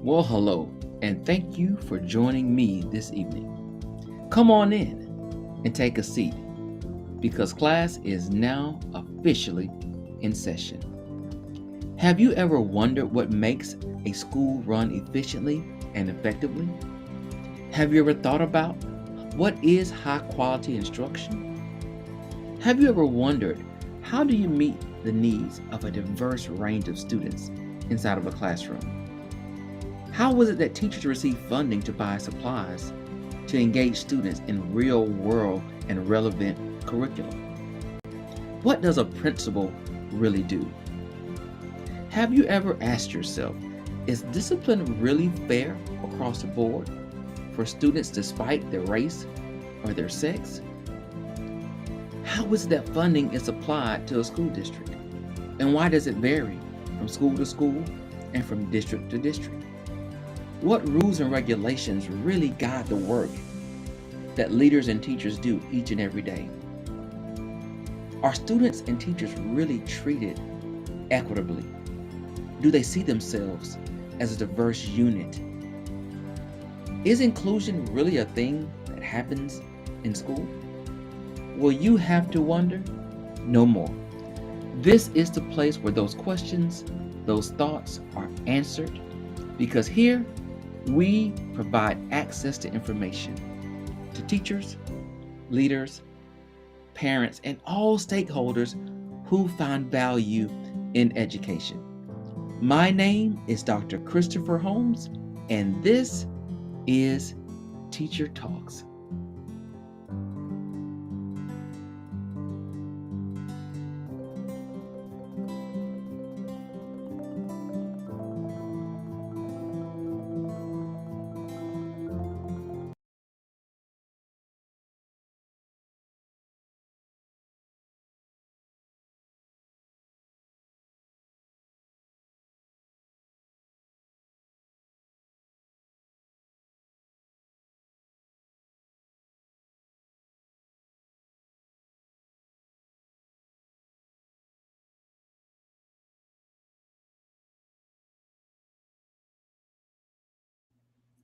Well, hello, and thank you for joining me this evening. Come on in and take a seat because class is now officially in session. Have you ever wondered what makes a school run efficiently and effectively? Have you ever thought about what is high quality instruction? Have you ever wondered how do you meet the needs of a diverse range of students inside of a classroom? How was it that teachers received funding to buy supplies to engage students in real world and relevant curriculum? What does a principal really do? Have you ever asked yourself, is discipline really fair across the board for students despite their race or their sex? How is it that funding is applied to a school district? And why does it vary from school to school and from district to district? What rules and regulations really guide the work that leaders and teachers do each and every day? Are students and teachers really treated equitably? Do they see themselves as a diverse unit? Is inclusion really a thing that happens in school? Will you have to wonder? No more. This is the place where those questions, those thoughts are answered because here we provide access to information to teachers, leaders, parents, and all stakeholders who find value in education. My name is Dr. Christopher Holmes, and this is Teacher Talks.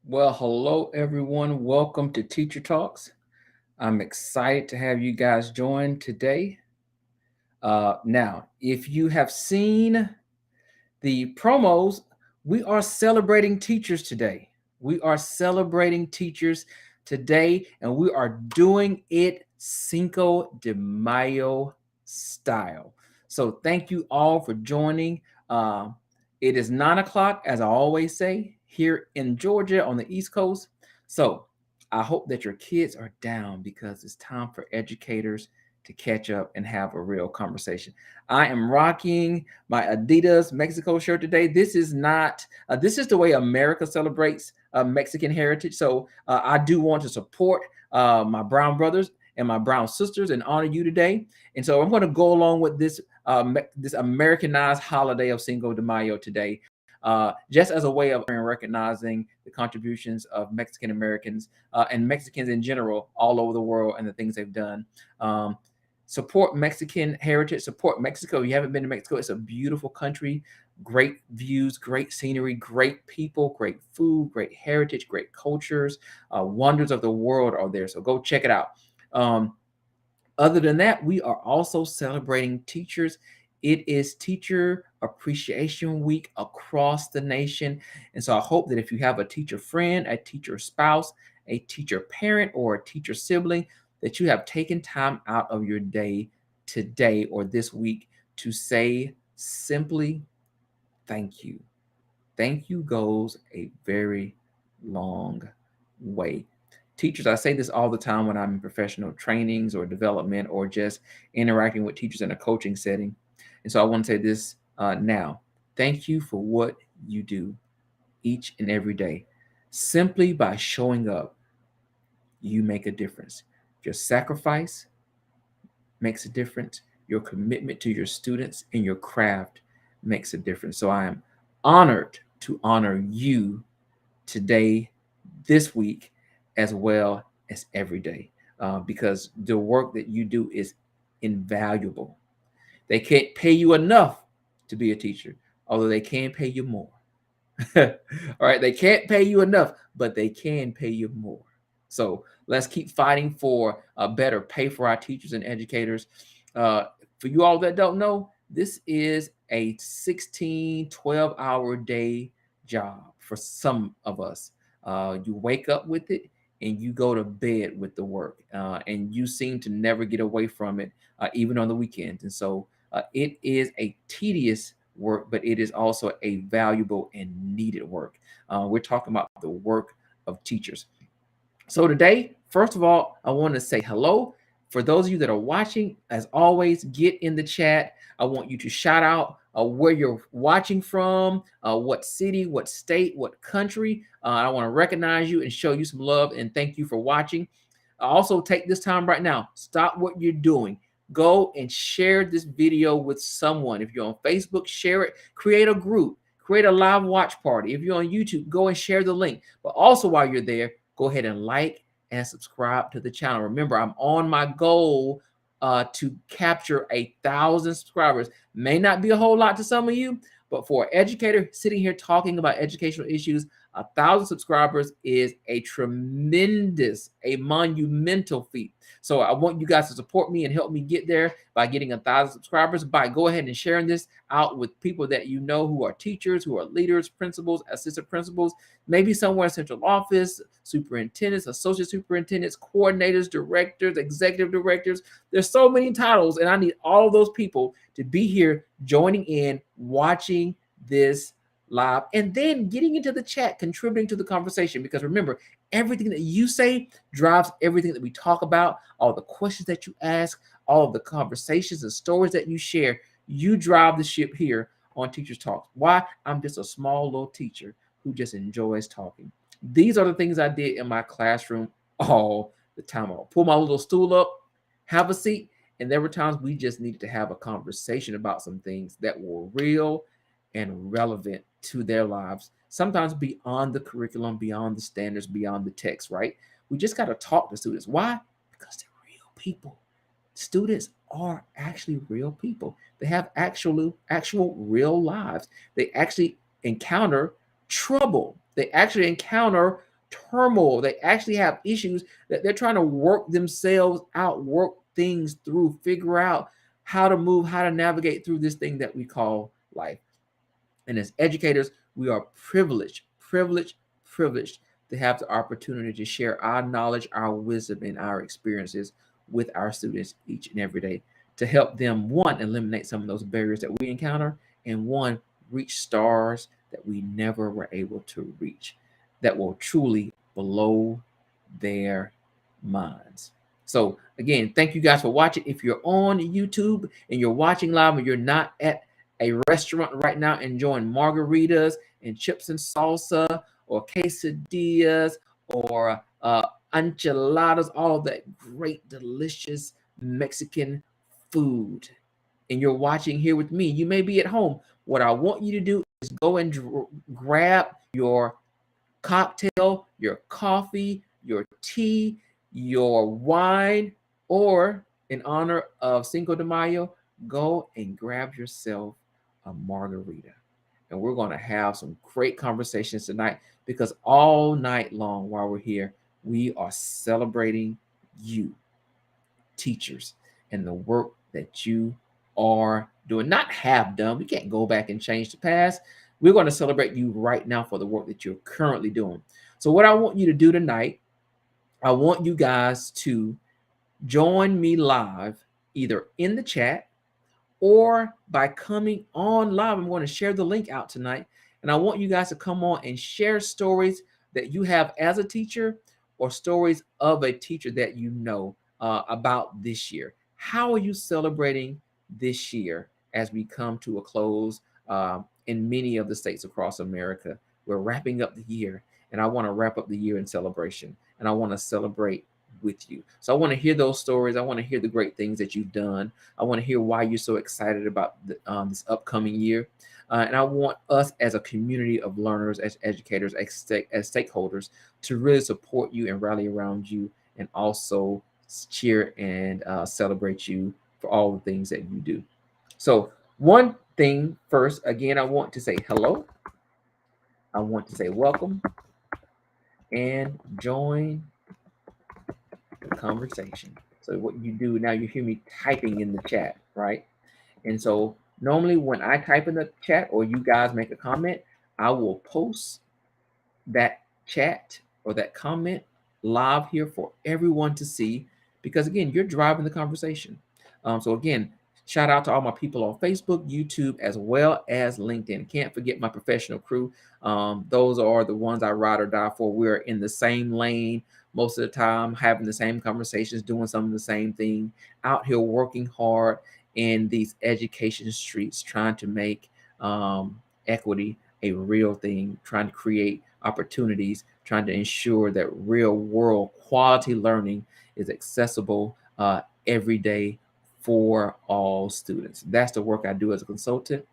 Well, hello everyone. Welcome to Teacher Talks. I'm excited to have you guys join today. Now, if you have seen the promos, we are celebrating teachers today. We are celebrating teachers today, and we are doing it Cinco de Mayo style. So, thank you all for joining. Uh, it is 9 o'clock, as I always say, here in Georgia on the East Coast. So, I hope that your kids are down because it's time for educators to catch up and have a real conversation. I am rocking my Adidas Mexico shirt today. This is not, this is the way America celebrates Mexican heritage. So I do want to support my brown brothers and my brown sisters and honor you today. And so I'm going to go along with this Americanized holiday of Cinco de Mayo today, just as a way of recognizing the contributions of Mexican Americans and Mexicans in general all over the world and the things they've done. Support Mexican heritage, support Mexico. If you haven't been to Mexico, it's a beautiful country, great views, great scenery, great people, great food, great heritage, great cultures. Wonders of the world are there. So go check it out. Um, Other than that, we are also celebrating teachers. It is Teacher Appreciation Week across the nation. And so I hope that if you have a teacher friend, a teacher spouse, a teacher parent, or a teacher sibling, that you have taken time out of your day today or this week to say simply thank you. Thank you goes a very long way. Teachers, I say this all the time when I'm in professional trainings or development or just interacting with teachers in a coaching setting. And so I want to say this now. Thank you for what you do each and every day. Simply by showing up, you make a difference. Your sacrifice makes a difference. Your commitment to your students and your craft makes a difference. So I am honored to honor you today, this week, as well as every day, because the work that you do is invaluable. They can't pay you enough to be a teacher, although they can pay you more. All right, they can't pay you enough, but they can pay you more. So let's keep fighting for a better pay for our teachers and educators. For you all that don't know, this is a 16, 12-hour day job for some of us. You wake up with it and you go to bed with the work, and you seem to never get away from it, even on the weekends. And so it is a tedious work, but it is also a valuable and needed work. We're talking about the work of teachers. So today, first of all, I want to say hello. For those of you that are watching, as always, get in the chat. I want you to shout out where you're watching from, what city, what state, what country. I want to recognize you and show you some love and thank you for watching. Also, take this time right now. Stop what you're doing. Go and share this video with someone. If you're on Facebook, share it. Create a group. Create a live watch party. If you're on YouTube, go and share the link. But also, while you're there, go ahead and like and subscribe to the channel. Remember, I'm on my goal to capture 1,000 subscribers. May not be a whole lot to some of you, but for an educator sitting here talking about educational issues, 1,000 subscribers is a tremendous, a monumental feat. So I want you guys to support me and help me get there by getting 1,000 subscribers, by go ahead and sharing this out with people that you know who are teachers, who are leaders, principals, assistant principals, maybe somewhere in central office, superintendents, associate superintendents, coordinators, directors, executive directors. There's so many titles, and I need all of those people to be here joining in, watching this live, and then getting into the chat, contributing to the conversation. Because remember, everything that you say drives everything that we talk about, all the questions that you ask, all of the conversations and stories that you share. You drive the ship here on Teachers Talks. Why? I'm just a small little teacher who just enjoys talking. These are the things I did in my classroom all the time. I'll pull my little stool up, have a seat, and there were times we just needed to have a conversation about some things that were real and relevant to their lives, sometimes beyond the curriculum, beyond the standards, beyond the text, right? We just got to talk to students. Why? Because they're real people. Students are actually real people. They have actual real lives. They actually encounter trouble. They actually encounter turmoil. They actually have issues that they're trying to work themselves out, work things through, figure out how to move, how to navigate through this thing that we call life. And as educators, we are privileged to have the opportunity to share our knowledge, our wisdom, and our experiences with our students each and every day to help them, one, eliminate some of those barriers that we encounter, and one, reach stars that we never were able to reach, that will truly blow their minds. So again, thank you guys for watching. If you're on YouTube and you're watching live and you're not at a restaurant right now enjoying margaritas and chips and salsa or quesadillas or enchiladas, all of that great, delicious Mexican food, and you're watching here with me, you may be at home. What I want you to do is go and grab your cocktail, your coffee, your tea, your wine, or in honor of Cinco de Mayo, go and grab yourself a margarita. And we're going to have some great conversations tonight because all night long while we're here, we are celebrating you, teachers, and the work that you are doing, not have done. We can't go back and change the past. We're going to celebrate you right now for the work that you're currently doing. So what I want you to do tonight, I want you guys to join me live, either in the chat or by coming on live. I'm going to share the link out tonight. And I want you guys to come on and share stories that you have as a teacher or stories of a teacher that you know about this year. How are you celebrating this year as we come to a close in many of the states across America? We're wrapping up the year, and I want to wrap up the year in celebration, and I want to celebrate with you. So I want to hear those stories. I want to hear the great things that you've done. I want to hear why you're so excited about this upcoming year. And I want us as a community of learners, as educators, as stakeholders, to really support you and rally around you, and also cheer and celebrate you for all the things that you do. So one thing first, again, I want to say hello. I want to say welcome and join the conversation. So what you do now, you hear me typing in the chat, right? And so normally when I type in the chat or you guys make a comment, I will post that chat or that comment live here for everyone to see because again you're driving the conversation. So again, shout out to all my people on Facebook, YouTube, as well as LinkedIn. Can't forget my professional crew. Those are the ones I ride or die for. We're in the same lane most of the time, having the same conversations, doing some of the same thing, out here working hard in these education streets, trying to make equity a real thing, trying to create opportunities, trying to ensure that real world quality learning is accessible every day for all students. That's the work I do as a consultant.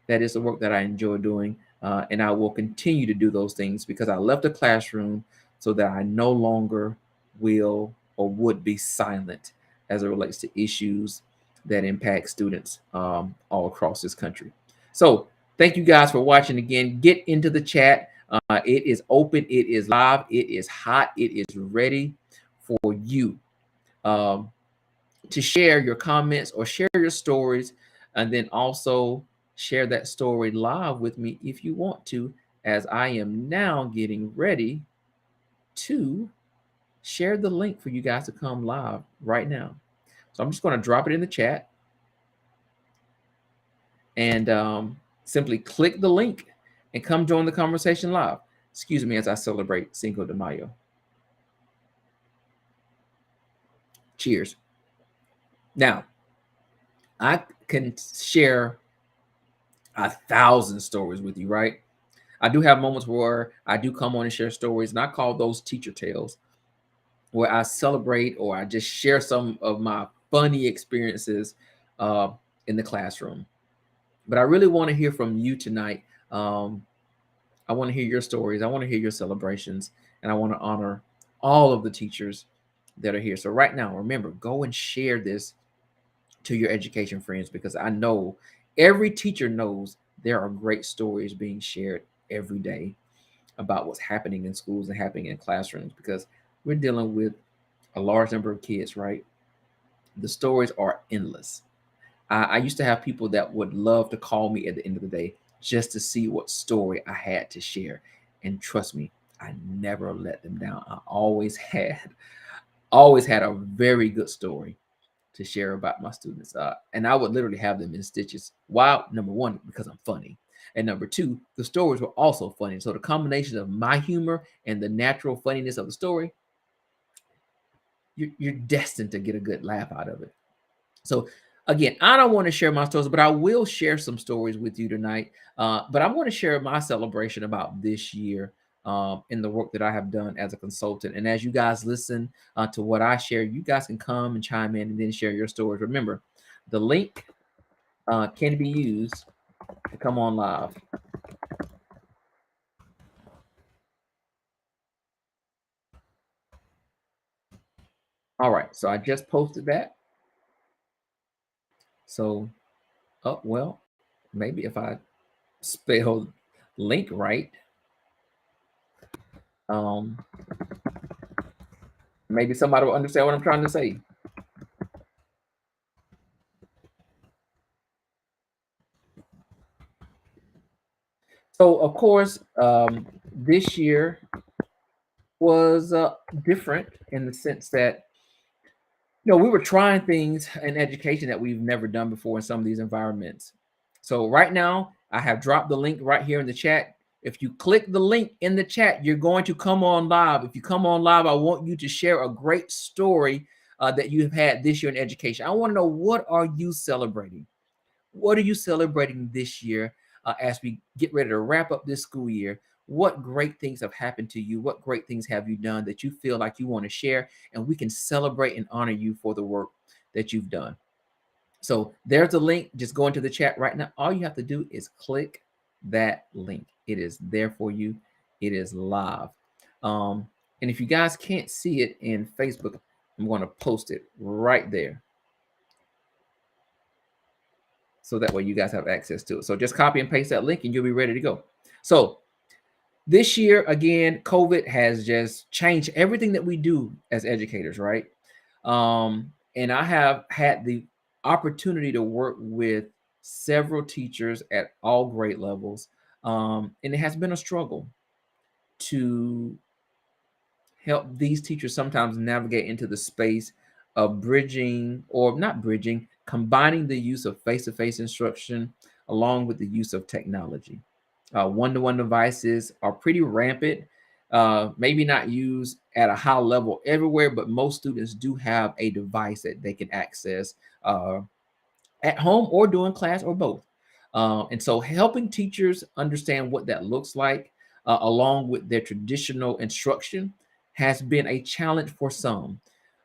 That is the work that I enjoy doing. And I will continue to do those things because I left the classroom so that I no longer will or would be silent as it relates to issues that impact students all across this country. So thank you guys for watching again. Get into the chat. It is open. It is live. It is hot. It is ready for you to share your comments or share your stories, and then also share that story live with me if you want to, as I am now getting ready to share the link for you guys to come live right now. So I'm just going to drop it in the chat and simply click the link and come join the conversation live. Excuse me as I celebrate Cinco de Mayo. Cheers. Now, I can share 1,000 stories with you, right? I do have moments where I do come on and share stories, and I call those teacher tales, where I celebrate or I just share some of my funny experiences uh, in the classroom. But I really want to hear from you tonight. I want to hear your stories. I want to hear your celebrations, and I want to honor all of the teachers that are here. So right now, remember, go and share this to your education friends because I know every teacher knows there are great stories being shared every day about what's happening in schools and happening in classrooms because we're dealing with a large number of kids, right? The stories are endless. I used to have people that would love to call me at the end of the day just to see what story I had to share. And trust me, I never let them down. I always had a very good story to share about my students. And I would literally have them in stitches. Why? Number one, because I'm funny. And number two, the stories were also funny. So the combination of my humor and the natural funniness of the story, you're destined to get a good laugh out of it. So again, I don't want to share my stories, but I will share some stories with you tonight. But I want to share my celebration about this year in the work that I have done as a consultant. And as you guys listen to what I share, you guys can come and chime in and then share your stories. Remember, the link can be used to come on live. All right, so I just posted that. So, oh, well, maybe if I spell link right, um, maybe somebody will understand what I'm trying to say. So, of course, this year was different in the sense that we were trying things in education that we've never done before in some of these environments. So right now, I have dropped the link right here in the chat. If you click the link in the chat, you're going to come on live. If you come on live, I want you to share a great story that you have had this year in education. I want to know, what are you celebrating? What are you celebrating this year as we get ready to wrap up this school year? What great things have happened to you? What great things have you done that you feel like you want to share? And we can celebrate and honor you for the work that you've done. So there's a link. Just go into the chat right now. All you have to do is click that link. It is there for you. It is live. And if you guys can't see it in Facebook, I'm going to post it right there, so that way you guys have access to it. So just copy and paste that link and you'll be ready to go. So This year, again, COVID has just changed everything that we do as educators, right? And I have had the opportunity to work with several teachers at all grade levels. And it has been a struggle to help these teachers sometimes navigate into the space of bridging, or not bridging, combining the use of face-to-face instruction along with the use of technology. One-to-one devices are pretty rampant, maybe not used at a high level everywhere, but most students do have a device that they can access uh, at home or during class or both. And so helping teachers understand what that looks like along with their traditional instruction has been a challenge for some.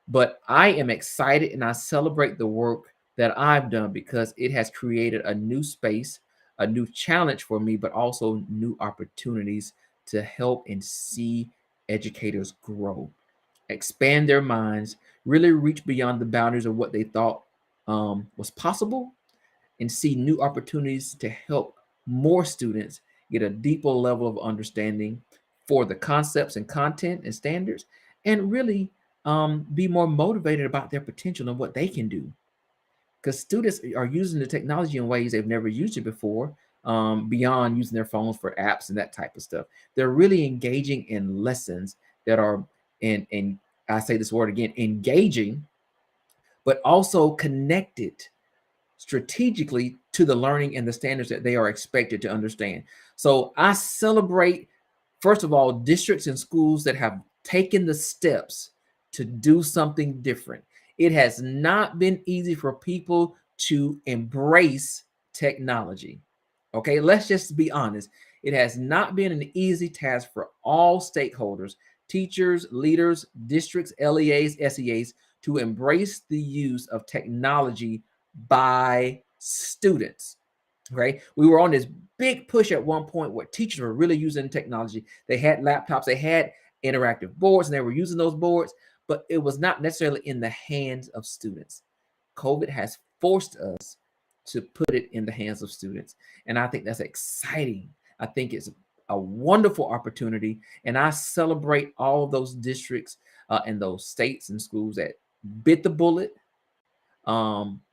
But I am excited and I celebrate the work that I've done because it has created a new space, a new challenge for me, but also new opportunities to help and see educators grow, expand their minds, really reach beyond the boundaries of what they thought was possible, and see new opportunities to help more students get a deeper level of understanding for the concepts and content and standards, and really be more motivated about their potential and what they can do. Because students are using the technology in ways they've never used it before, beyond using their phones for apps and that type of stuff. They're really engaging in lessons that are, and I say this word again, engaging, but also connected strategically to the learning and the standards that they are expected to understand. So I celebrate, first of all, districts and schools that have taken the steps to do something different. It has not been easy for people to embrace technology. Okay, let's just be honest. It has not been an easy task for all stakeholders, teachers, leaders, districts, LEAs, SEAs, to embrace the use of technology by students. Okay, we were on this big push at one point where teachers were really using technology. They had laptops, they had interactive boards, and they were using those boards, but it was not necessarily in the hands of students. COVID has forced us to put it in the hands of students, and I think that's exciting. I think it's a wonderful opportunity, and I celebrate all of those districts and those states and schools that bit the bullet,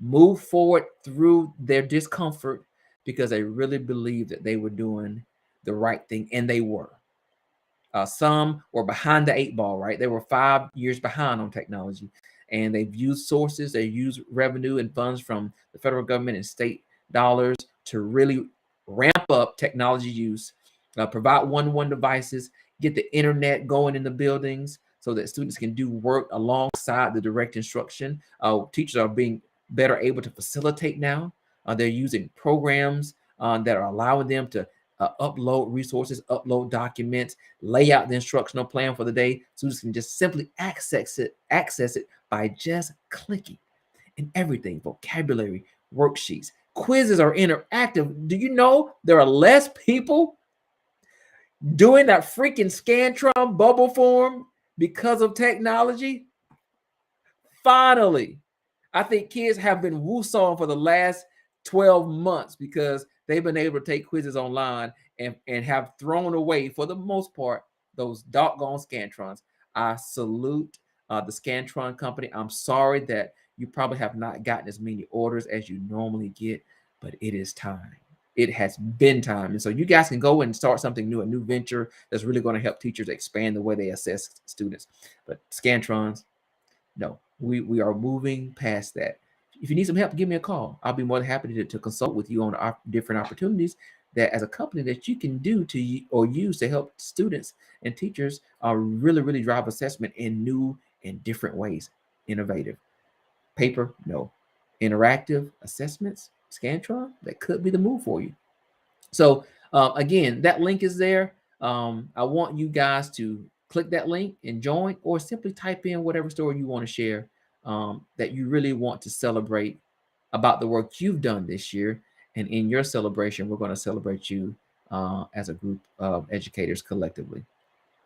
move forward through their discomfort because they really believed that they were doing the right thing, and they were. Some were behind the eight ball, right? They were 5 years behind on technology, and they've used sources, they use revenue and funds from the federal government and state dollars to really ramp up technology use, provide one-to-one devices, get the internet going in the buildings so that students can do work alongside the direct instruction. Teachers are being better able to facilitate now. They're using programs that are allowing them to upload resources, upload documents, lay out the instructional plan for the day. Students can just simply access it by just clicking. And everything, vocabulary, worksheets, quizzes are interactive. Do you know there are less people doing that freaking Scantron bubble form because of technology? Finally, I think kids have been woosawing for the last 12 months because they've been able to take quizzes online and have thrown away, for the most part, those doggone Scantrons. I salute the Scantron company. I'm sorry that you probably have not gotten as many orders as you normally get, but it is time. It has been time. And so you guys can go and start something new, a new venture that's really going to help teachers expand the way they assess students. But Scantrons, no, we are moving past that. If you need some help, give me a call. I'll be more than happy to consult with you on different opportunities that as a company that you can do to or use to help students and teachers really drive assessment in new and different ways. Innovative. Paper, no. Interactive assessments, Scantron, that could be the move for you. So again, that link is there. I want you guys to click that link and join, or simply type in whatever story you want to share that you really want to celebrate about the work you've done this year. And in your celebration, we're going to celebrate you as a group of educators collectively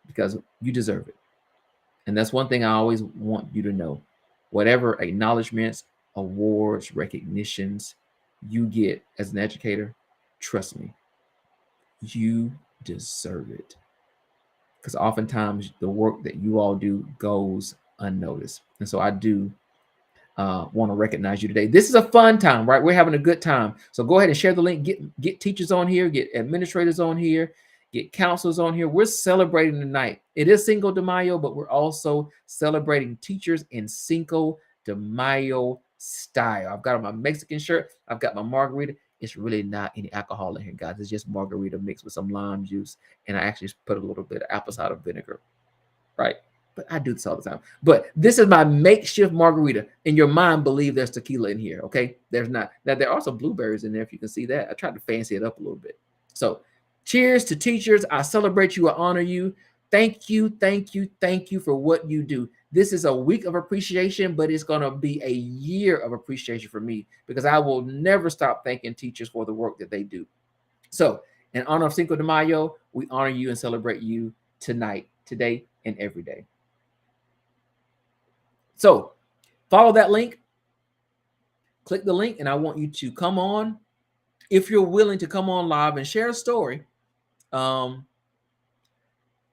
because you deserve it. And that's one thing I always want you to know. Whatever acknowledgments, awards, recognitions you get as an educator, trust me, you deserve it. because oftentimes the work that you all do goes unnoticed. And so I do want to recognize you today. This is a fun time, right? We're having a good time. So go ahead and share the link. Get teachers on here, get administrators on here, get counselors on here. We're celebrating tonight. It is Cinco de Mayo, but we're also celebrating teachers in Cinco de Mayo style. I've got my Mexican shirt. I've got my margarita. It's really not any alcohol in here, guys. It's just margarita mixed with some lime juice. And I actually put a little bit of apple cider vinegar, right? But I do this all the time. But this is my makeshift margarita. In your mind, believe there's tequila in here, okay? There's not. Now, there are some blueberries in there, if you can see that. I tried to fancy it up a little bit. So, cheers to teachers. I celebrate you. I honor you. Thank you, thank you, thank you for what you do. This is a week of appreciation, but it's going to be a year of appreciation for me because I will never stop thanking teachers for the work that they do. So, in honor of Cinco de Mayo, we honor you and celebrate you tonight, today, and every day. So follow that link, click the link, and I want you to come on, if you're willing to come on live and share a story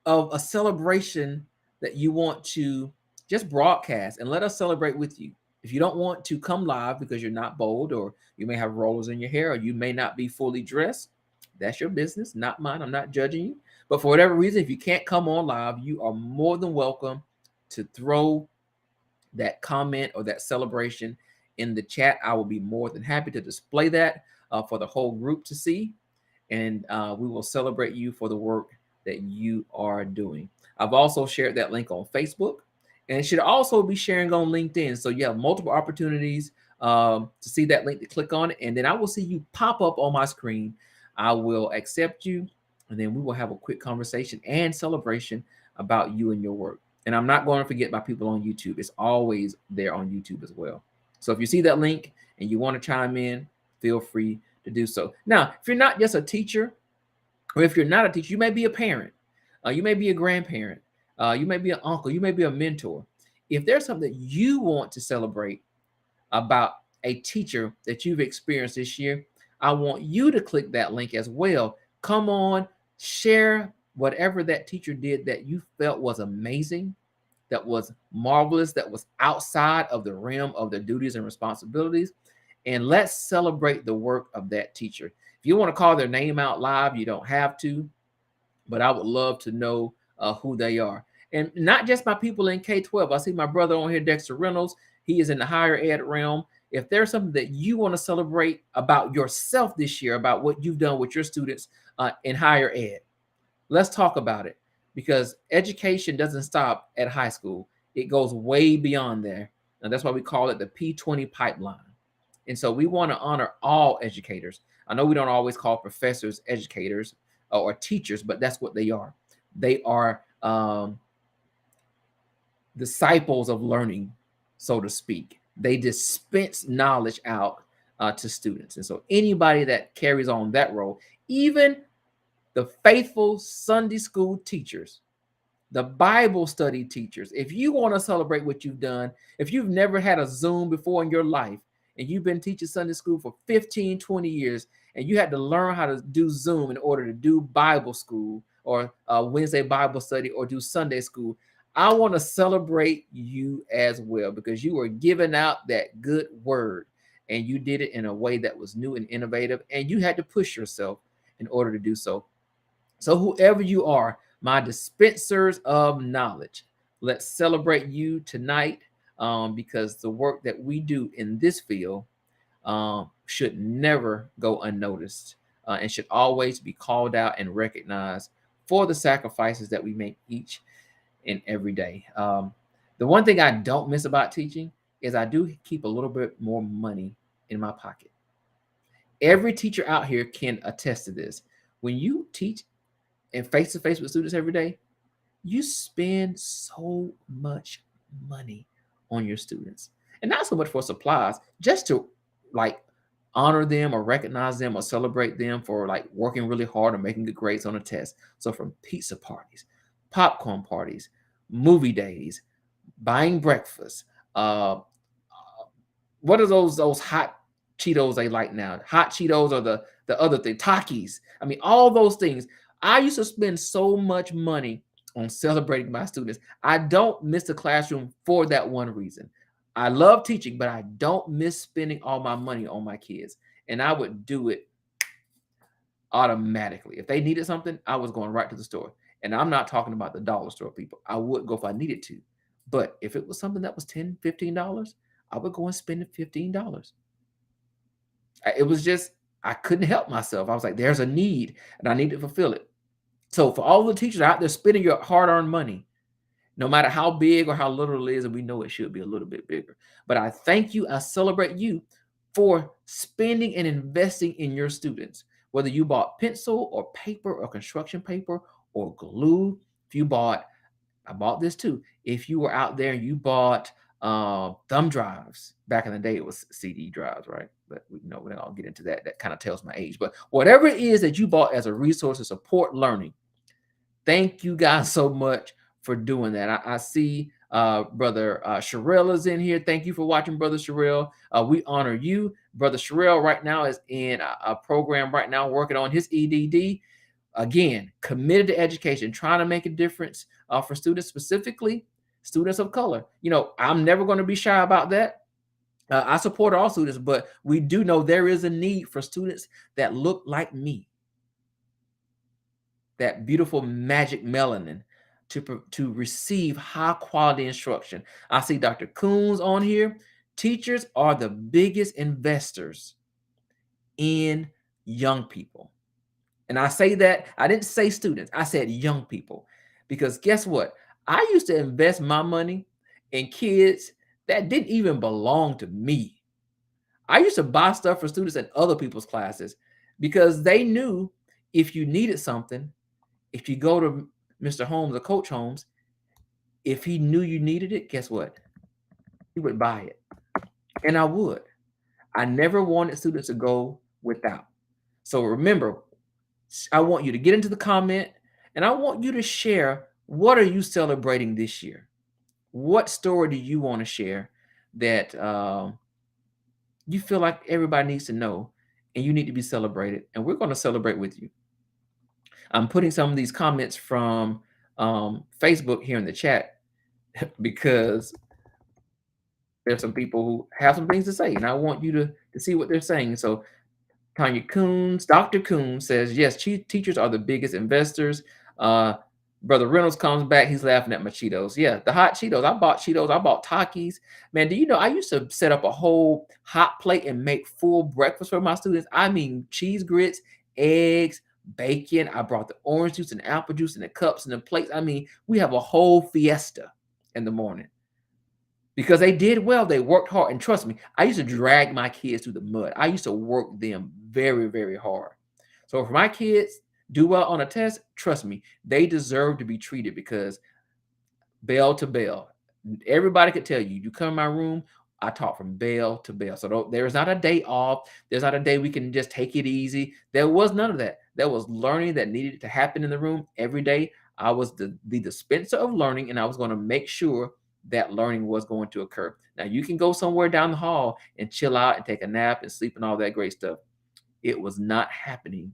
of a celebration that you want to just broadcast and let us celebrate with you. If you don't want to come live because you're not bold, or you may have rollers in your hair, or you may not be fully dressed, that's your business, not mine. I'm not judging you. But for whatever reason, if you can't come on live, you are more than welcome to throw that comment or that celebration in the chat. I will be more than happy to display that for the whole group to see. And we will celebrate you for the work that you are doing. I've also shared that link on Facebook, and it should also be sharing on LinkedIn. So you have multiple opportunities to see that link, to click on it, and then I will see you pop up on my screen. I will accept you, and then we will have a quick conversation and celebration about you and your work. And I'm not going to forget my people on YouTube. It's always there on YouTube as well. So if you see that link and you want to chime in, feel free to do so. Now, if you're not just a teacher, or if you're not a teacher, you may be a parent, you may be a grandparent, you may be an uncle, you may be a mentor. If there's something that you want to celebrate about a teacher that you've experienced this year, I want you to click that link as well. Come on, share whatever that teacher did that you felt was amazing, that was marvelous, that was outside of the realm of their duties and responsibilities. And let's celebrate the work of that teacher. If you want to call their name out live, you don't have to, but I would love to know who they are. And not just my people in K-12. I see my brother on here, Dexter Reynolds. He is in the higher ed realm. If there's something that you want to celebrate about yourself this year, about what you've done with your students in higher ed, let's talk about it, because education doesn't stop at high school. It goes way beyond there. And that's why we call it the P20 pipeline. And so we want to honor all educators. I know we don't always call professors educators or teachers, but that's what they are. They are disciples of learning, so to speak. They dispense knowledge out to students. And so anybody that carries on that role, even the faithful Sunday school teachers, the Bible study teachers, if you want to celebrate what you've done, if you've never had a Zoom before in your life, and you've been teaching Sunday school for 15, 20 years, and you had to learn how to do Zoom in order to do Bible school or Wednesday Bible study or do Sunday school, I want to celebrate you as well, because you were giving out that good word, and you did it in a way that was new and innovative, and you had to push yourself in order to do so. So whoever you are, my dispensers of knowledge, let's celebrate you tonight, because the work that we do in this field should never go unnoticed and should always be called out and recognized for the sacrifices that we make each and every day. The one thing I don't miss about teaching is I do keep a little bit more money in my pocket. Every teacher out here can attest to this. When you teach and face-to-face with students every day, you spend so much money on your students. And not so much for supplies, just to like honor them or recognize them or celebrate them for like working really hard or making good grades on a test. So from pizza parties, popcorn parties, movie days, buying breakfast, what are those hot Cheetos they like now? Hot Cheetos or the other thing, Takis. I mean, all those things. I used to spend so much money on celebrating my students. I don't miss the classroom for that one reason. I love teaching, but I don't miss spending all my money on my kids. And I would do it automatically. If they needed something, I was going right to the store. And I'm not talking about the dollar store people. I would go if I needed to. But if it was something that was $10, $15, I would go and spend the $15. It was just, I couldn't help myself. I was like, there's a need and I need to fulfill it. So for all the teachers out there spending your hard-earned money, no matter how big or how little it is, and we know it should be a little bit bigger. But I thank you, I celebrate you for spending and investing in your students. Whether you bought pencil or paper or construction paper or glue, if you bought, I bought this too. If you were out there and you bought thumb drives, back in the day it was CD drives, right? But we know we don't get into that. That kind of tells my age. But whatever it is that you bought as a resource to support learning, thank you guys so much for doing that. I see Brother Sherelle is in here. Thank you for watching, Brother Sherelle. We honor you. Brother Sherelle right now is in a program right now working on his EDD. Again, committed to education, trying to make a difference for students, specifically students of color. You know, I'm never going to be shy about that. I support all students, but we do know there is a need for students that look like me, that beautiful magic melanin, to receive high quality instruction. I see Dr. Coons on here. Teachers are the biggest investors in young people. And I say that, I didn't say students, I said young people. Because guess what? I used to invest my money in kids that didn't even belong to me. I used to buy stuff for students in other people's classes because they knew if you needed something, if you go to Mr. Holmes or Coach Holmes, if he knew you needed it, guess what? He would buy it. And I would. I never wanted students to go without. So remember, I want you to get into the comment and I want you to share, what are you celebrating this year? What story do you want to share that you feel like everybody needs to know and you need to be celebrated? And we're going to celebrate with you. I'm putting some of these comments from Facebook here in the chat because there's some people who have some things to say, and I want you to see what they're saying. So Tanya Coons, Dr. Coons says, yes, teachers are the biggest investors. Brother Reynolds comes back. He's laughing at my Cheetos. Yeah, the hot Cheetos. I bought Cheetos. I bought Takis. Man, do you know I used to set up a whole hot plate and make full breakfast for my students? I mean, cheese grits, eggs, bacon. I brought the orange juice and apple juice and the cups and the plates. I mean, we have a whole fiesta in the morning because they did well. They worked hard. And trust me, I used to drag my kids through the mud. I used to work them very, very hard. So for my kids do well on a test, trust me, they deserve to be treated because bell to bell. Everybody could tell you, you come in my room, I talk from bell to bell. So there is not a day off. There's not a day we can just take it easy. There was none of that. There was learning that needed to happen in the room every day. I was the dispenser of learning, and I was going to make sure that learning was going to occur. Now, you can go somewhere down the hall and chill out and take a nap and sleep and all that great stuff. It was not happening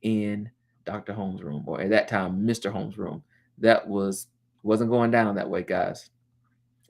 in Dr. Holmes' room, or at that time, Mr. Holmes' room. That wasn't going down that way, guys.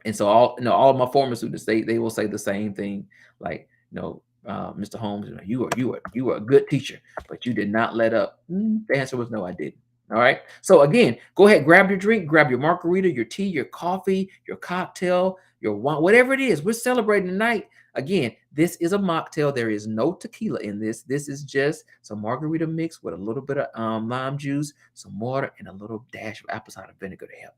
And so all of my former students, they will say the same thing, like, Mr. Holmes, you were a good teacher, but you did not let up. The answer was no, I didn't. All right. So again, go ahead, grab your drink, grab your margarita, your tea, your coffee, your cocktail, your wine, whatever it is. We're celebrating tonight. Again, this is a mocktail. There is no tequila in this. This is just some margarita mix with a little bit of lime juice, some water, and a little dash of apple cider vinegar to help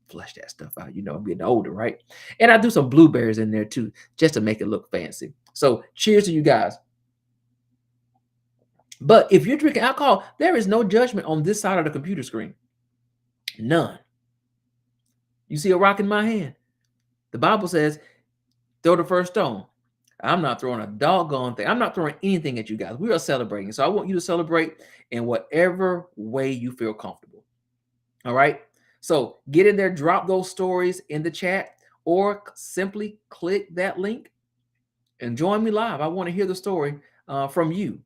flush that stuff out. I'm getting older, right? And I do some blueberries in there too, just to make it look fancy. So cheers to you guys. But if you're drinking alcohol, there is no judgment on this side of the computer screen. None. You see a rock in my hand? The Bible says, throw the first stone. I'm not throwing a doggone thing. I'm not throwing anything at you guys. We are celebrating. So I want you to celebrate in whatever way you feel comfortable. All right? So get in there, drop those stories in the chat, or simply click that link and join me live. I want to hear the story from you,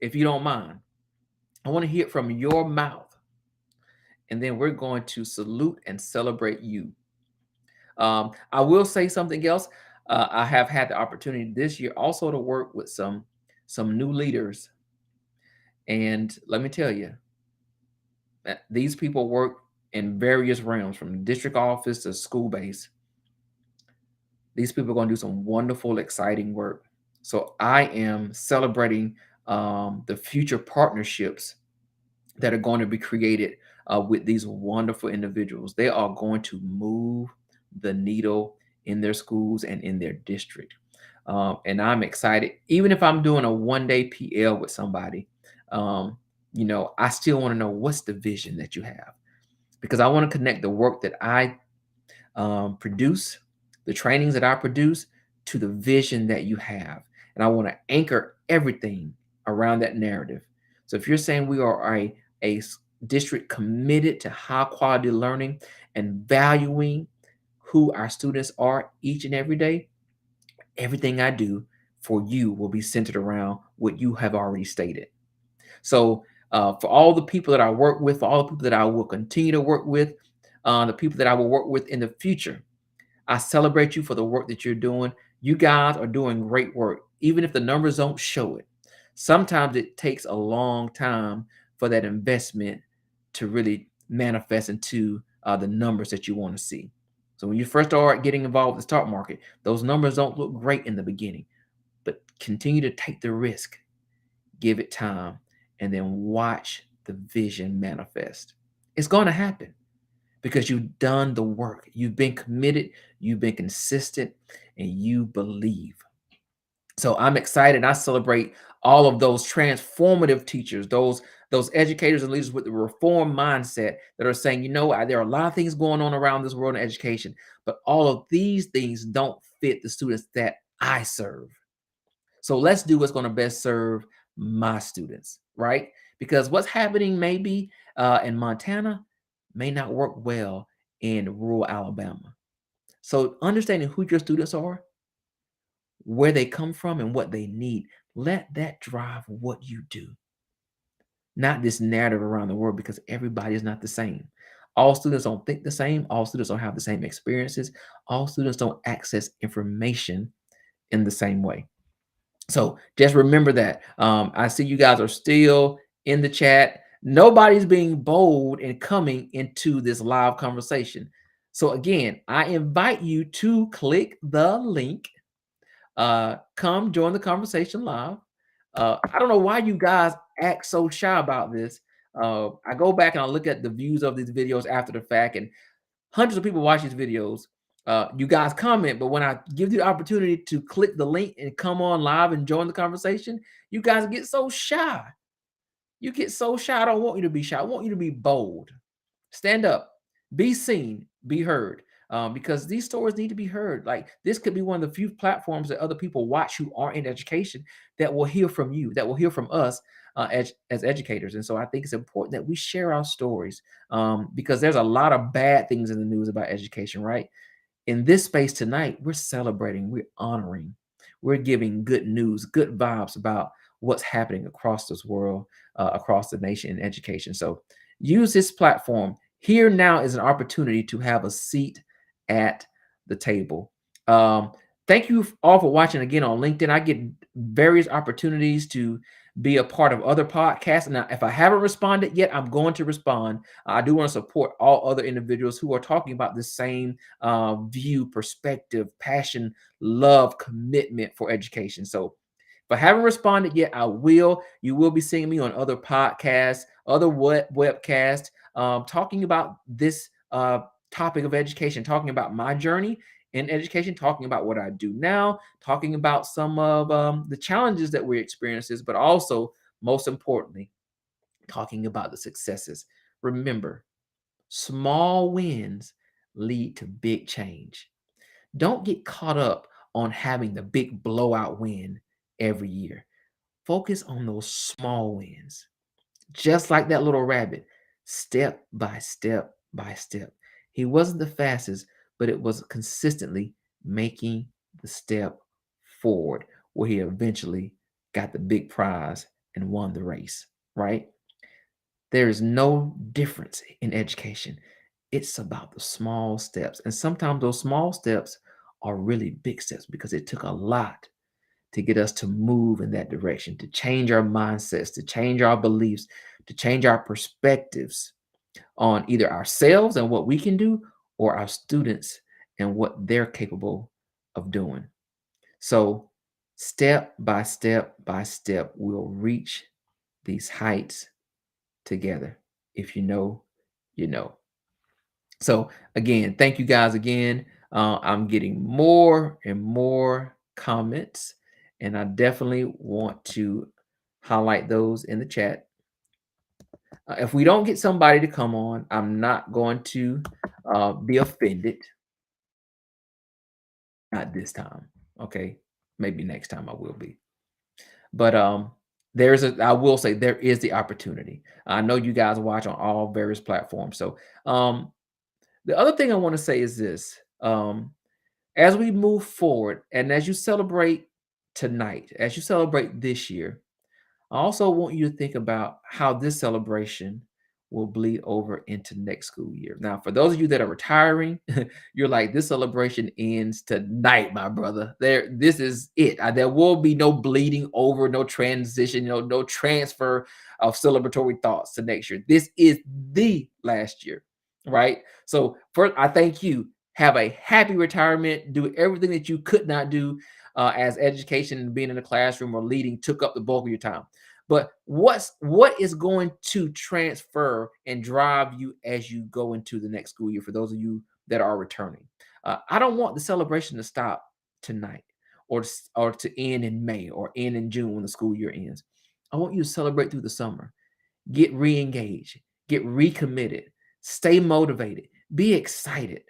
if you don't mind. I want to hear it from your mouth. and then we're going to salute and celebrate you. I will say something else. I have had the opportunity this year also to work with some new leaders, and let me tell you, these people work in various realms, from district office to school base. These people are going to do some wonderful, exciting work. So I am celebrating the future partnerships that are going to be created with these wonderful individuals. They are going to move the needle in their schools and in their district. And I'm excited. Even if I'm doing a 1 day PL with somebody, um, I still want to know what's the vision that you have, because I want to connect the work that I produce, the trainings that I produce, to the vision that you have. And I want to anchor everything around that narrative. So if you're saying we are a district committed to high quality learning and valuing who our students are each and every day, everything I do for you will be centered around what you have already stated. So for all the people that I work with, for all the people that I will continue to work with, the people that I will work with in the future, I celebrate you for the work that you're doing. You guys are doing great work, even if the numbers don't show it. Sometimes it takes a long time for that investment to really manifest into the numbers that you want to see. So when you first start getting involved with the stock market, those numbers don't look great in the beginning, but continue to take the risk, give it time, and then watch the vision manifest. It's going to happen because you've done the work. You've been committed, you've been consistent, and you believe. So I'm excited. I celebrate all of those transformative teachers, those educators and leaders with the reform mindset that are saying, there are a lot of things going on around this world in education, but all of these things don't fit the students that I serve. So let's do what's going to best serve my students, right? Because what's happening maybe in Montana may not work well in rural Alabama. So understanding who your students are, where they come from, and what they need, let that drive what you do. Not this narrative around the world, because everybody is not the same. All students don't think the same. All students don't have the same experiences. All students don't access information in the same way. So just remember that. I see you guys are still in the chat. Nobody's being bold and coming into this live conversation. So again, I invite you to click the link. Come join the conversation live. I don't know why you guys act so shy about this. I go back and I look at the views of these videos after the fact, and hundreds of people watch these videos. You guys comment, but when I give you the opportunity to click the link and come on live and join the conversation, you guys get so shy. You get so shy. I don't want you to be shy. I want you to be bold. Stand up, be seen, be heard. Because these stories need to be heard. Like, this could be one of the few platforms that other people watch who are in education that will hear from you, that will hear from us as educators. And so I think it's important that we share our stories, because there's a lot of bad things in the news about education, right? In this space tonight, we're celebrating, we're honoring, we're giving good news, good vibes about what's happening across this world, across the nation in education. So use this platform. Here now is an opportunity to have a seat at the table. Um, Thank you all for watching again on LinkedIn. I get various opportunities to be a part of other podcasts. Now, if I haven't responded yet, I'm going to respond. I do want to support all other individuals who are talking about the same view, perspective, passion, love, commitment for education. So if I haven't responded yet, I will. You will be seeing me on other podcasts, other webcasts, talking about this topic of education, talking about my journey in education, talking about what I do now, talking about some of the challenges that we experiences, but also, most importantly, talking about the successes. Remember, small wins lead to big change. Don't get caught up on having the big blowout win every year. Focus on those small wins, just like that little rabbit, step by step by step. He wasn't the fastest, but it was consistently making the step forward where he eventually got the big prize and won the race, right? There is no difference in education. It's about the small steps. And sometimes those small steps are really big steps because it took a lot to get us to move in that direction, to change our mindsets, to change our beliefs, to change our perspectives on either ourselves and what we can do or our students and what they're capable of doing. So, step by step by step, we'll reach these heights together. If you know, you know. So, again, thank you guys again. I'm getting more and more comments, and I definitely want to highlight those in the chat. If we don't get somebody to come on, I'm not going to be offended. Not this time. Okay. Maybe next time I will be. But I will say there is the opportunity. I know you guys watch on all various platforms. So the other thing I want to say is this. As we move forward and as you celebrate tonight, as you celebrate this year, I also want you to think about how this celebration will bleed over into next school year. Now, for those of you that are retiring, you're like, this celebration ends tonight, my brother. This is it. There will be no bleeding over, no transition, no transfer of celebratory thoughts to next year. This is the last year, right? So, first, I thank you. Have a happy retirement. Do everything that you could not do as education and being in the classroom or leading took up the bulk of your time. But what is going to transfer and drive you as you go into the next school year for those of you that are returning? I don't want the celebration to stop tonight or to end in May or end in June when the school year ends. I want you to celebrate through the summer. Get re-engaged, get recommitted, stay motivated, be excited.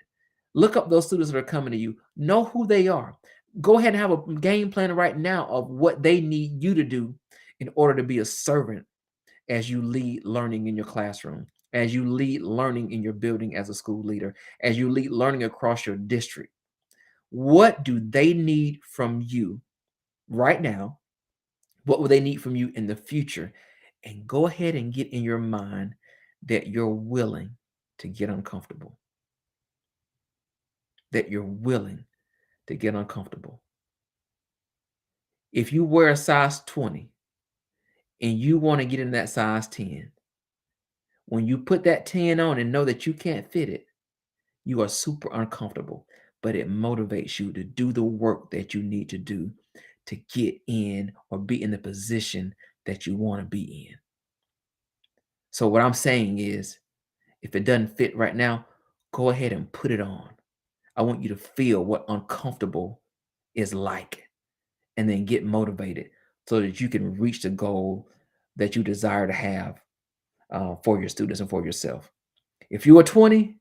Look up those students that are coming to you. Know who they are. Go ahead and have a game plan right now of what they need you to do in order to be a servant as you lead learning in your classroom, as you lead learning in your building as a school leader, as you lead learning across your district. What do they need from you right now? What will they need from you in the future? And go ahead and get in your mind that you're willing to get uncomfortable, that you're willing to get uncomfortable. If you wear a size 20 and you want to get in that size 10, when you put that 10 on and know that you can't fit it, you are super uncomfortable, but it motivates you to do the work that you need to do to get in or be in the position that you want to be in. So, what I'm saying is, if it doesn't fit right now, go ahead and put it on. I want you to feel what uncomfortable is like and then get motivated so that you can reach the goal that you desire to have for your students and for yourself. If you are 20,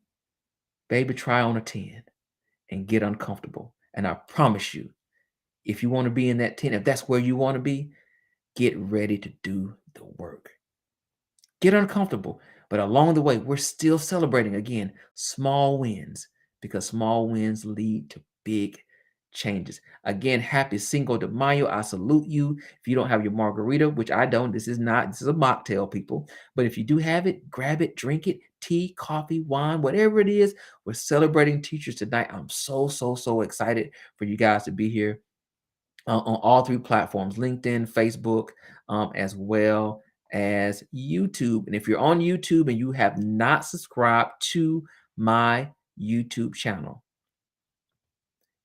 baby, try on a 10 and get uncomfortable. And I promise you, if you want to be in that 10, if that's where you want to be, get ready to do the work. Get uncomfortable. But along the way, we're still celebrating again small wins because small wins lead to big changes. Again, happy Cinco de Mayo. I salute you. If you don't have your margarita, which I don't, this is a mocktail, people. But if you do have it, grab it, drink it, tea, coffee, wine, whatever it is. We're celebrating teachers tonight. I'm so excited for you guys to be here on all three platforms, LinkedIn, Facebook, as well as YouTube. And if you're on YouTube and you have not subscribed to my YouTube channel,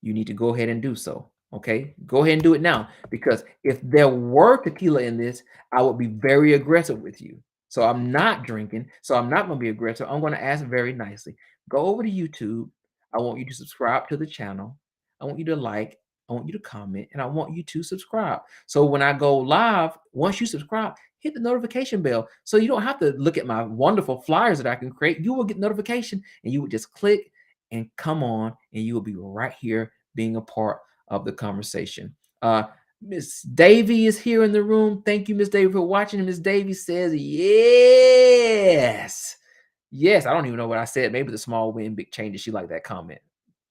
you need to go ahead and do so. Okay, go ahead and do it now, because if there were tequila in this, I would be very aggressive with you. So I'm not drinking, so I'm not going to be aggressive. I'm going to ask very nicely. Go over to YouTube. I want you to subscribe to the channel. I want you to like, I want you to comment, and I want you to subscribe. So when I go live, once you subscribe, hit the notification bell so you don't have to look at my wonderful flyers that I can create. You will get notification and you would just click and come on, and you will be right here being a part of the conversation. Miss Davy is here in the room. Thank you, Miss Davy, for watching. Miss Davy says yes. Yes, I don't even know what I said. Maybe the small win, big changes. She liked that comment.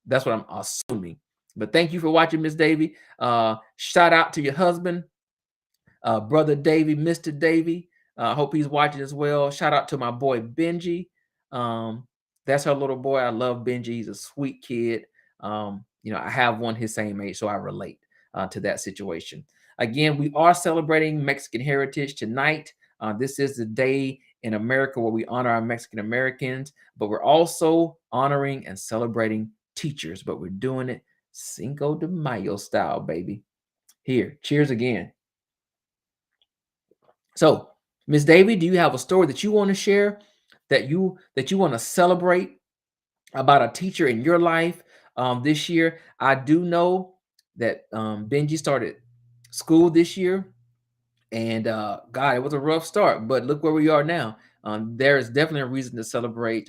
That's what I'm assuming. But thank you for watching, Miss Davy. Shout out to your husband, Brother Davy, Mr. Davy. I hope he's watching as well. Shout out to my boy Benji. Um, that's her little boy. I love Benji. He's a sweet kid. I have one his same age, so I relate to that situation. Again, we are celebrating Mexican Heritage tonight. This is the day in America where we honor our Mexican Americans, but we're also honoring and celebrating teachers, but we're doing it Cinco de Mayo style, baby. Here, cheers again. So, Miss Davy, do you have a story that you want to share that you want to celebrate about a teacher in your life this year? I do know that Benji started school this year, and God, it was a rough start, but look where we are now. There is definitely a reason to celebrate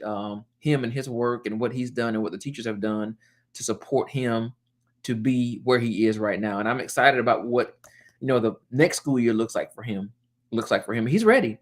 him and his work and what he's done and what the teachers have done to support him to be where he is right now. And I'm excited about what the next school year looks like for him. He's ready.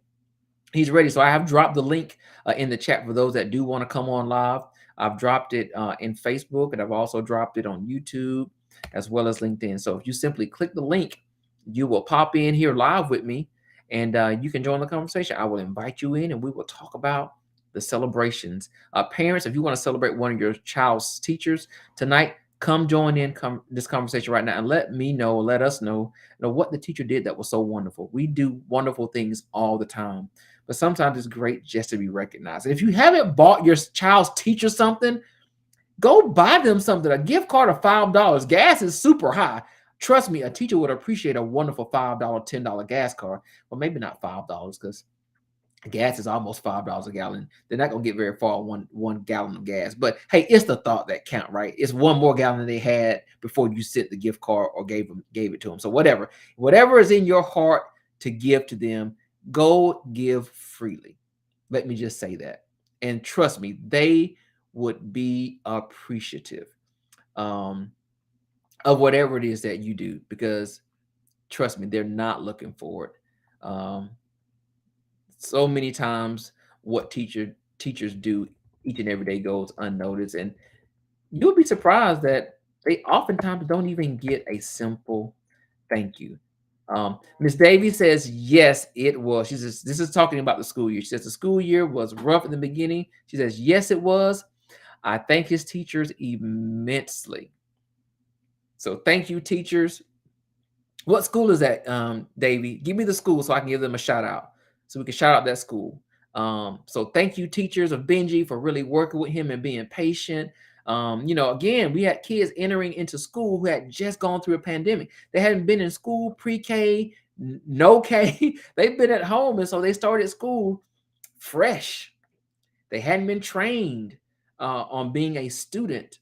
He's ready. So I have dropped the link in the chat for those that do want to come on live. I've dropped it in Facebook, and I've also dropped it on YouTube as well as LinkedIn. So if you simply click the link, you will pop in here live with me, and you can join the conversation. I will invite you in, and we will talk about the celebrations. Parents, if you want to celebrate one of your child's teachers tonight, come join in this conversation right now and let us know what the teacher did that was so wonderful. We do wonderful things all the time, but sometimes it's great just to be recognized. And if you haven't bought your child's teacher something, go buy them something. A gift card of $5. Gas is super high. Trust me, a teacher would appreciate a wonderful $5, $10 gas card. Well, maybe not $5 because gas is almost $5 a gallon. They're not gonna get very far on one gallon of gas. But hey, it's the thought that count, right? It's one more gallon than they had before you sent the gift card or gave it to them. So whatever is in your heart to give to them, go give freely. Let me just say that. And trust me, they would be appreciative of whatever it is that you do, because trust me, they're not looking for it. So many times what teachers do each and every day goes unnoticed, and you'll be surprised that they oftentimes don't even get a simple thank you. Miss Davies says yes, it was. She says this is talking about the school year. She says the school year was rough in the beginning. She says yes, it was. I thank his teachers immensely. So thank you, teachers. What school is that, Davy? Give me the school so I can give them a shout out. So we can shout out that school. So thank you, teachers of Benji, for really working with him and being patient. Again, we had kids entering into school who had just gone through a pandemic. They hadn't been in school, pre-K, no K. They've been at home, and so they started school fresh. They hadn't been trained on being a student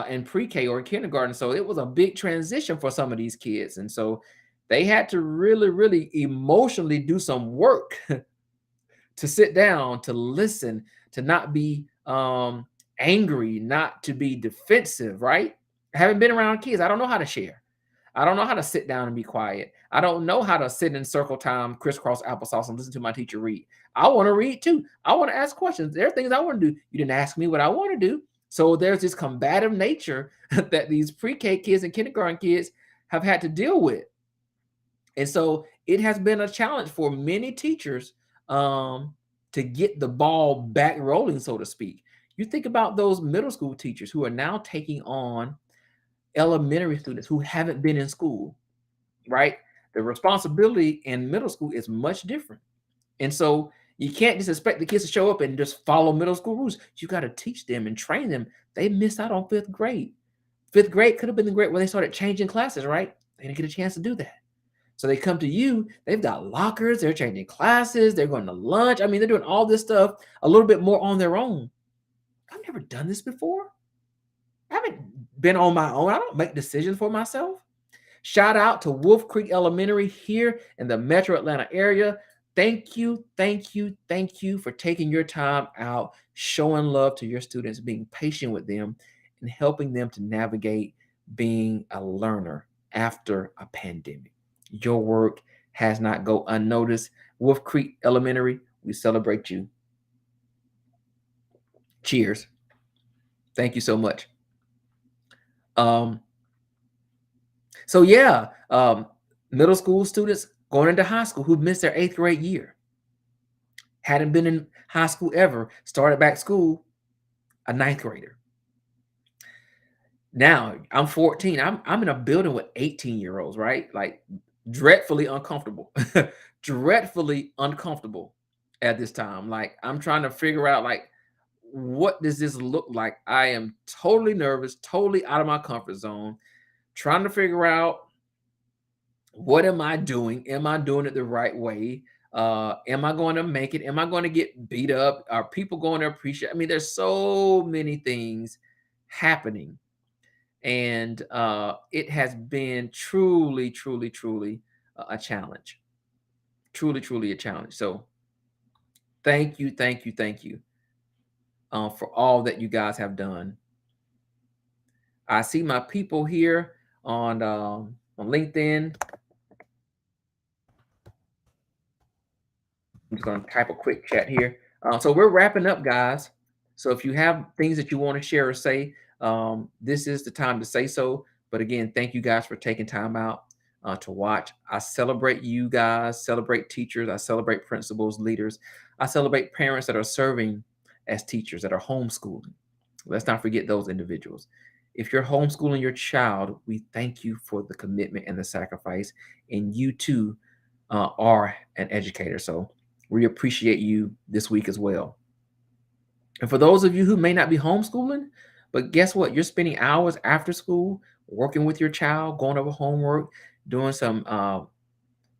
in pre-K or kindergarten. So it was a big transition for some of these kids. And so they had to really, really emotionally do some work to sit down, to listen, to not be angry, not to be defensive, right? I haven't been around kids. I don't know how to share. I don't know how to sit down and be quiet. I don't know how to sit in circle time, crisscross applesauce, and listen to my teacher read. I want to read too. I want to ask questions. There are things I want to do. You didn't ask me what I want to do. So there's this combative nature that these pre-K kids and kindergarten kids have had to deal with. And so it has been a challenge for many teachers to get the ball back rolling, so to speak. You think about those middle school teachers who are now taking on elementary students who haven't been in school, right? The responsibility in middle school is much different. And so you can't just expect the kids to show up and just follow middle school rules. You got to teach them and train them. They missed out on fifth grade. Fifth grade could have been the grade where they started changing classes, right? They didn't get a chance to do that. So they come to you, they've got lockers, they're changing classes, they're going to lunch. I mean, they're doing all this stuff a little bit more on their own. I've never done this before. I haven't been on my own. I don't make decisions for myself. Shout out to Wolf Creek Elementary here in the Metro Atlanta area. Thank you, thank you, thank you for taking your time out, showing love to your students, being patient with them, and helping them to navigate being a learner after a pandemic. Your work has not go unnoticed. Wolf Creek Elementary, we celebrate you. Cheers. Thank you so much. So yeah, middle school students, going into high school who missed their 8th grade year, hadn't been in high school ever, started back school, a 9th grader. Now I'm 14. I'm in a building with 18-year-olds, right? Like dreadfully uncomfortable, dreadfully uncomfortable at this time. Like I'm trying to figure out like what does this look like? I am totally nervous, totally out of my comfort zone, trying to figure out what am I doing? Am I doing it the right way? Am I going to make it? Am I going to get beat up? Are people going to appreciate? I mean, there's so many things happening, and it has been truly, truly, truly a challenge. Truly, truly a challenge. So, thank you, thank you, thank you for all that you guys have done. I see my people here on LinkedIn. I'm just going to type a quick chat here. So we're wrapping up, guys. So if you have things that you want to share or say, this is the time to say so. But again, thank you guys for taking time out to watch. I celebrate you guys, celebrate teachers, I celebrate principals, leaders. I celebrate parents that are serving as teachers, that are homeschooling. Let's not forget those individuals. If you're homeschooling your child, we thank you for the commitment and the sacrifice. And you too are an educator. So we appreciate you this week as well. And for those of you who may not be homeschooling, but guess what? You're spending hours after school working with your child, going over homework, doing some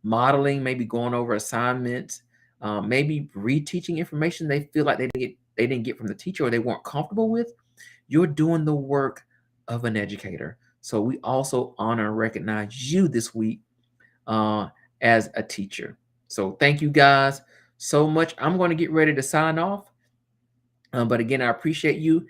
modeling, maybe going over assignments, maybe reteaching information they feel like they didn't get from the teacher or they weren't comfortable with. You're doing the work of an educator. So we also honor and recognize you this week as a teacher. So thank you guys so much. I'm going to get ready to sign off. But again, I appreciate you.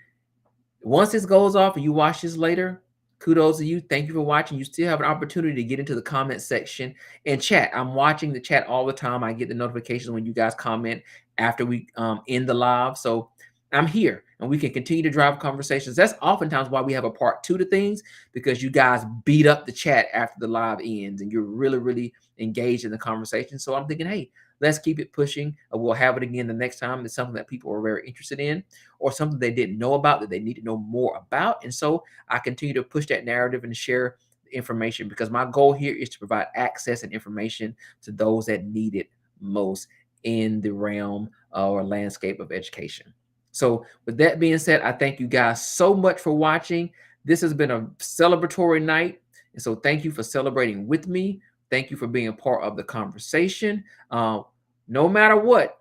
Once this goes off and you watch this later, kudos to you. Thank you for watching. You still have an opportunity to get into the comment section and chat. I'm watching the chat all the time. I get the notifications when you guys comment after we end the live. So I'm here and we can continue to drive conversations. That's oftentimes why we have a part 2 to things, because you guys beat up the chat after the live ends and you're really, really engaged in the conversation. So I'm thinking, hey, let's keep it pushing. We'll have it again the next time. It's something that people are very interested in or something they didn't know about that they need to know more about. And so I continue to push that narrative and share information because my goal here is to provide access and information to those that need it most in the realm or landscape of education. So with that being said, I thank you guys so much for watching. This has been a celebratory night. And so thank you for celebrating with me. Thank you for being a part of the conversation. No matter what,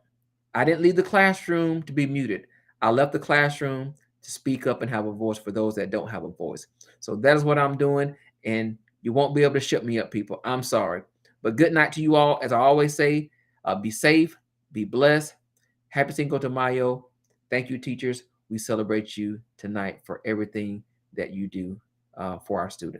I didn't leave the classroom to be muted. I left the classroom to speak up and have a voice for those that don't have a voice. So that is what I'm doing. And you won't be able to shut me up, people. I'm sorry. But good night to you all. As I always say, be safe, be blessed. Happy Cinco de Mayo. Thank you, teachers. We celebrate you tonight for everything that you do for our students.